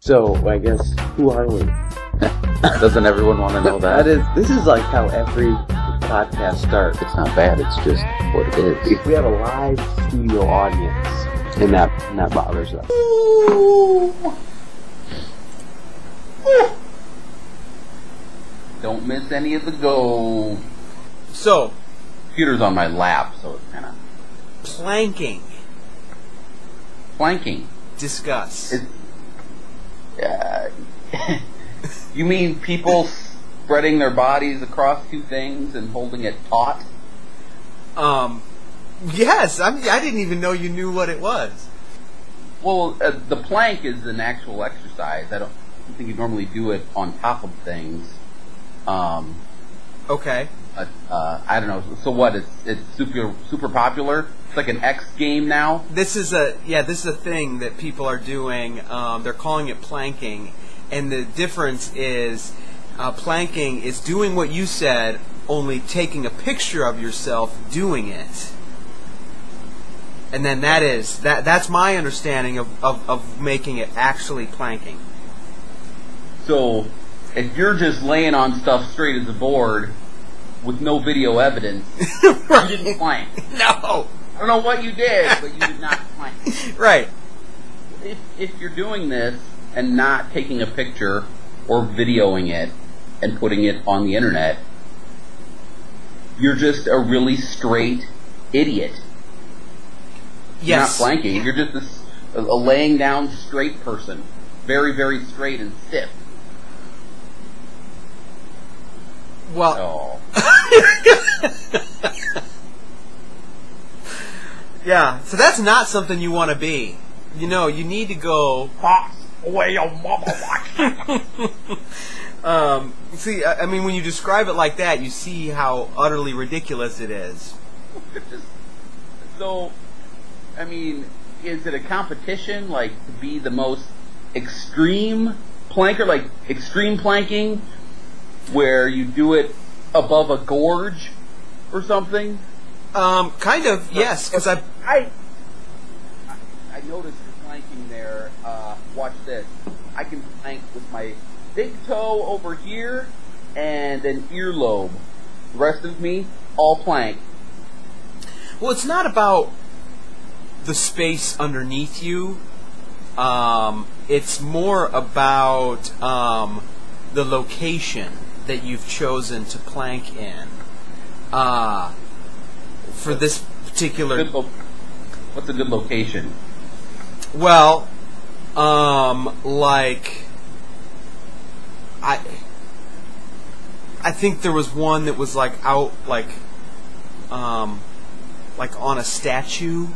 So, I guess, who are we? Doesn't everyone want to know that? This is like how every podcast starts. It's not bad, it's just what it is. If we have a live studio audience, and that bothers us. Don't miss any of the gold. So, Computer's on my lap, so it's kind of... planking. Planking. Discuss. You mean people spreading their bodies across two things and holding it taut? Yes. I didn't even know you knew what it was. Well, the plank is an actual exercise. I don't think you normally do it on top of things. Okay. I don't know. So what? It's super popular. It's like an X game now. This is a thing that people are doing. They're calling it planking, and the difference is planking is doing what you said, only taking a picture of yourself doing it. And then that's my understanding of making it actually planking. So if you're just laying on stuff straight as a board with no video evidence, Right. you didn't plank. No. I don't know what you did, but you did not plank. Right. If you're doing this and not taking a picture or videoing it and putting it on the internet, you're just a really straight idiot. Yes. You're not planking. You're just a laying down straight person. Very, very straight and stiff. Well. Oh. Yeah. So that's not something you want to be. You know, you need to go. See, I mean, when you describe it like that, you see how utterly ridiculous it is. So, I mean, is it a competition, like, to be the most extreme planker, like extreme planking, where you do it above a gorge or something? Kind of, yes, because I noticed you're planking there. Watch this. I can plank with my big toe over here and an earlobe. The rest of me, all plank. Well, it's not about the space underneath you. It's more about the location that you've chosen to plank in. For this particular... What's a good location? Well, like... I think there was one that was like out, like on a statue,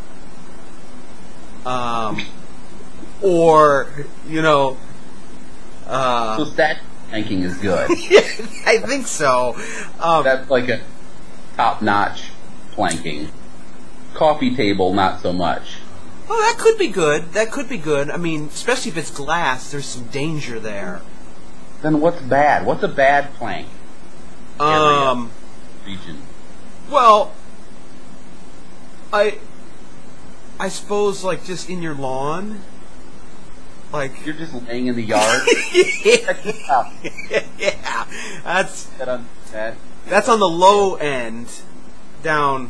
or you know. So statue planking is good. I think so. That's like a top-notch planking. Coffee table, not so much. Oh, that could be good. That could be good. I mean, especially if it's glass, there's some danger there. Then what's bad? What's a bad plank? Area, region. Well, I suppose like just in your lawn, like you're just laying in the yard. Yeah, that's That's on the low end, down.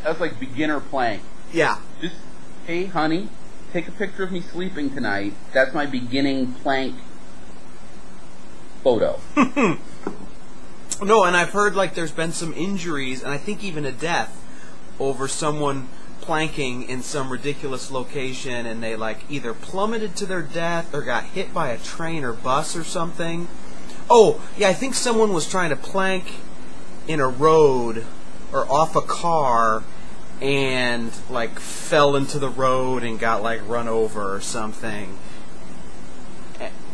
That's like beginner plank. Yeah. Just, hey honey, take a picture of me sleeping tonight. That's my beginning plank photo. No, and I've heard like there's been some injuries, and I think even a death, over someone planking in some ridiculous location, and they like either plummeted to their death or got hit by a train or bus or something. Oh, yeah, I think someone was trying to plank in a road or off a car and like fell into the road and got like run over or something.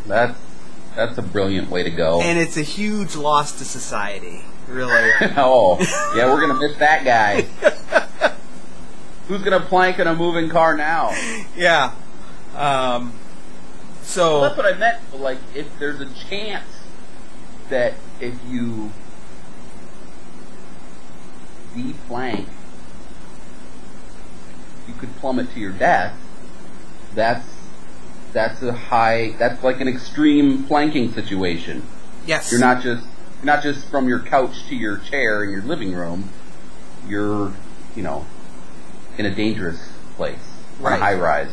That's a brilliant way to go. And it's a huge loss to society, really. Oh, yeah, we're going to miss that guy. Who's going to plank in a moving car now? Yeah. So... Well, that's what I meant. Like, if there's a chance that if you de-plank, you could plummet to your death, that's that's like an extreme planking situation. Yes. You're not just from your couch to your chair in your living room. You're, in a dangerous place, on a high rise.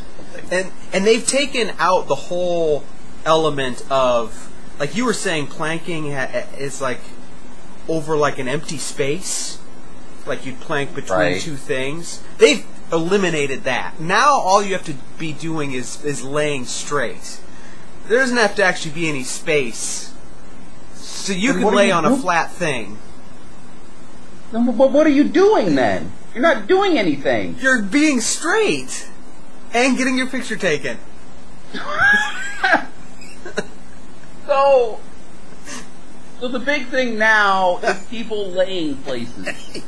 And they've taken out the whole element of, like you were saying, planking is like over like an empty space, like you'd plank between two things. They've eliminated that. Now all you have to be doing is laying straight. There doesn't have to actually be any space, so you can lay on a flat thing. But what are you doing then? You're not doing anything. You're being straight and getting your picture taken. So the big thing now is people laying places.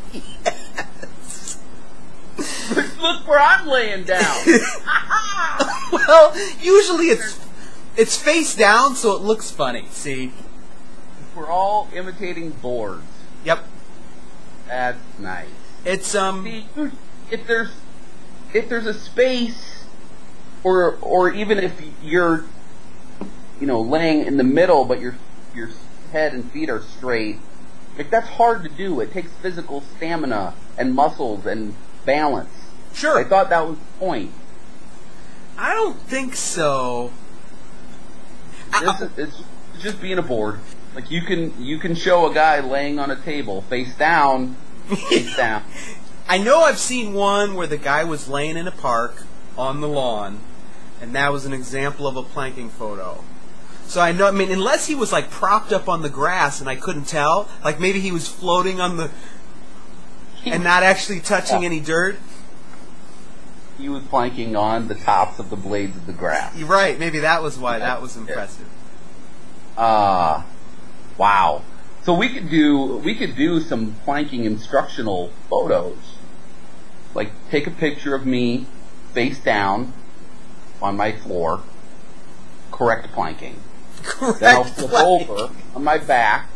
Yes. Look where I'm laying down. Well, usually it's face down, so it looks funny. See, we're all imitating boards. Yep, that's nice. It's See, if there's a space, or even if you're laying in the middle, but your head and feet are straight, like that's hard to do. It takes physical stamina and muscles and balance. Sure. I thought that was the point. I don't think so. It's just being a board. Like you can show a guy laying on a table face down. Face down. I know I've seen one where the guy was laying in a park on the lawn, and that was an example of a planking photo. So I know, unless he was like propped up on the grass and I couldn't tell, like maybe he was floating on the, and not actually touching any dirt. He was planking on the tops of the blades of the grass. You're right, maybe that was why that was impressive. Wow. So we could do some planking instructional photos. Like take a picture of me face down on my floor, correct planking. Correct then I'll flip planking. over on my back,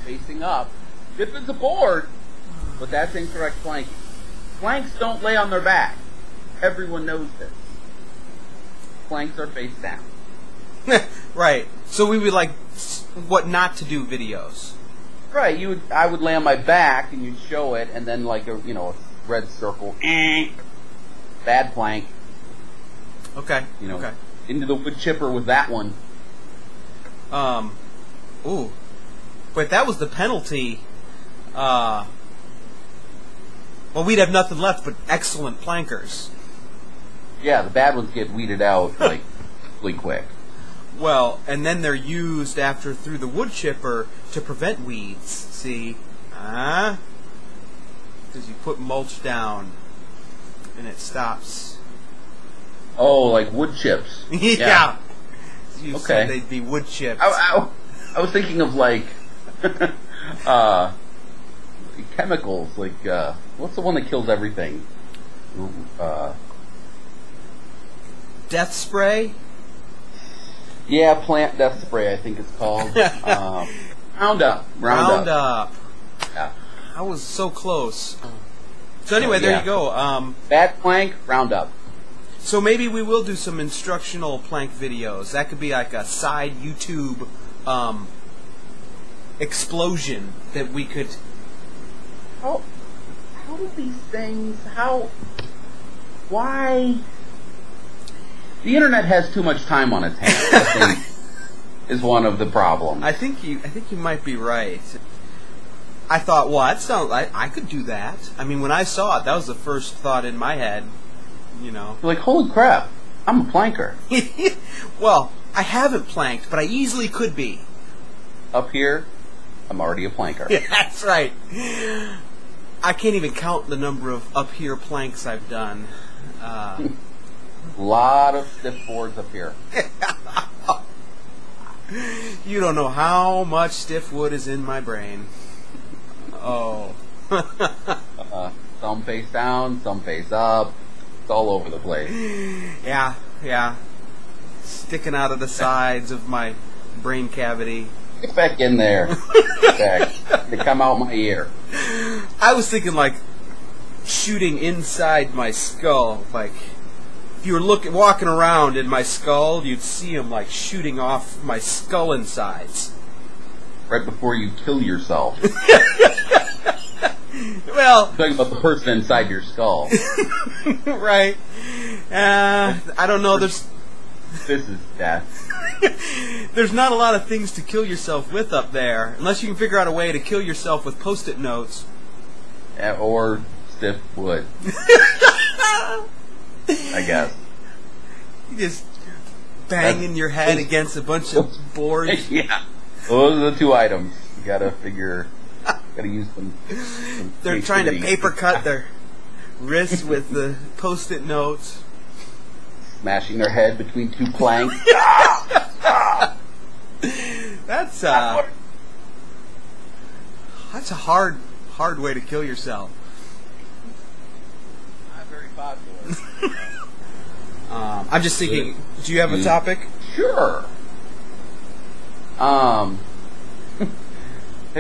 facing up. This is a board, but that's incorrect planking. Planks don't lay on their back. Everyone knows this. Planks are face down. Right. So we would like what not to do videos. Right. I would lay on my back and you'd show it, and then like a red circle. Bad plank. Okay. Okay. Into the wood chipper with that one. Ooh. But that was the penalty. Well, we'd have nothing left but excellent plankers. Yeah, the bad ones get weeded out like really quick. Well, and then they're used through the wood chipper to prevent weeds. See? Because you put mulch down and it stops. Oh, like wood chips. Yeah. You okay. said they'd be wood chips. I was thinking of like chemicals. Like what's the one that kills everything? Death spray? Yeah, plant death spray, I think it's called. Roundup. Roundup. Yeah. I was so close. So anyway, there you go. Bad plank, Roundup. So maybe we will do some instructional plank videos. That could be like a side YouTube explosion that we could... How do these things... Why... The internet has too much time on its hands, I think, is one of the problems. I think you might be right. I thought, well, that sounds like I could do that. When I saw it, that was the first thought in my head. You're like, holy crap, I'm a planker. Well, I haven't planked, but I easily could be. Up here, I'm already a planker. Yeah, that's right. I can't even count the number of up here planks I've done. A lot of stiff boards up here. You don't know how much stiff wood is in my brain. Oh. Some face down, some face up. It's all over the place. Yeah. Sticking out of the sides of my brain cavity. Get back in there. They come out my ear. I was thinking like shooting inside my skull, like if you were walking around in my skull, you'd see them like shooting off my skull insides. Right before you kill yourself. Well, I'm talking about the person inside your skull. Right. I don't know. This is death. There's not a lot of things to kill yourself with up there, unless you can figure out a way to kill yourself with Post-it notes. Or stiff wood. I guess. You just banging your head against a bunch of boards. Yeah. Those are the two items. You gotta use them. They're trying to paper cut their wrists with the Post-it notes. Smashing their head between two planks. That's a hard way to kill yourself. Not very popular. I'm just thinking, do you have a topic? Sure. Have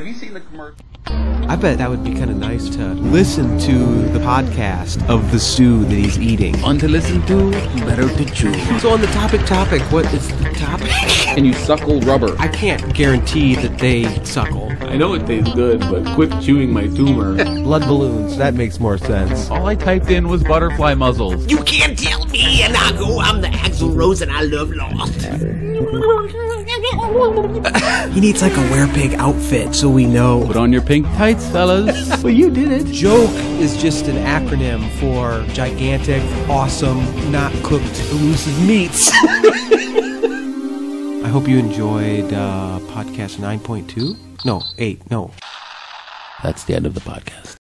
you seen the commercial? I bet that would be kind of nice to listen to the podcast of the stew that he's eating. Fun to listen to, better to chew. So on the topic, what is the topic? And you suckle rubber. I can't guarantee that they suckle. I know it tastes good, but quit chewing my tumor. Blood balloons, that makes more sense. All I typed in was butterfly muzzles. You can't tell me, and I go, I'm the Axl Rose and I love Lost. He needs like a werepig outfit so we know. Put on your pink tights, fellas. Well, you did it. Joke is just an acronym for gigantic, awesome, not cooked, elusive meats. I hope you enjoyed podcast 9.2. No, 8. No. That's the end of the podcast.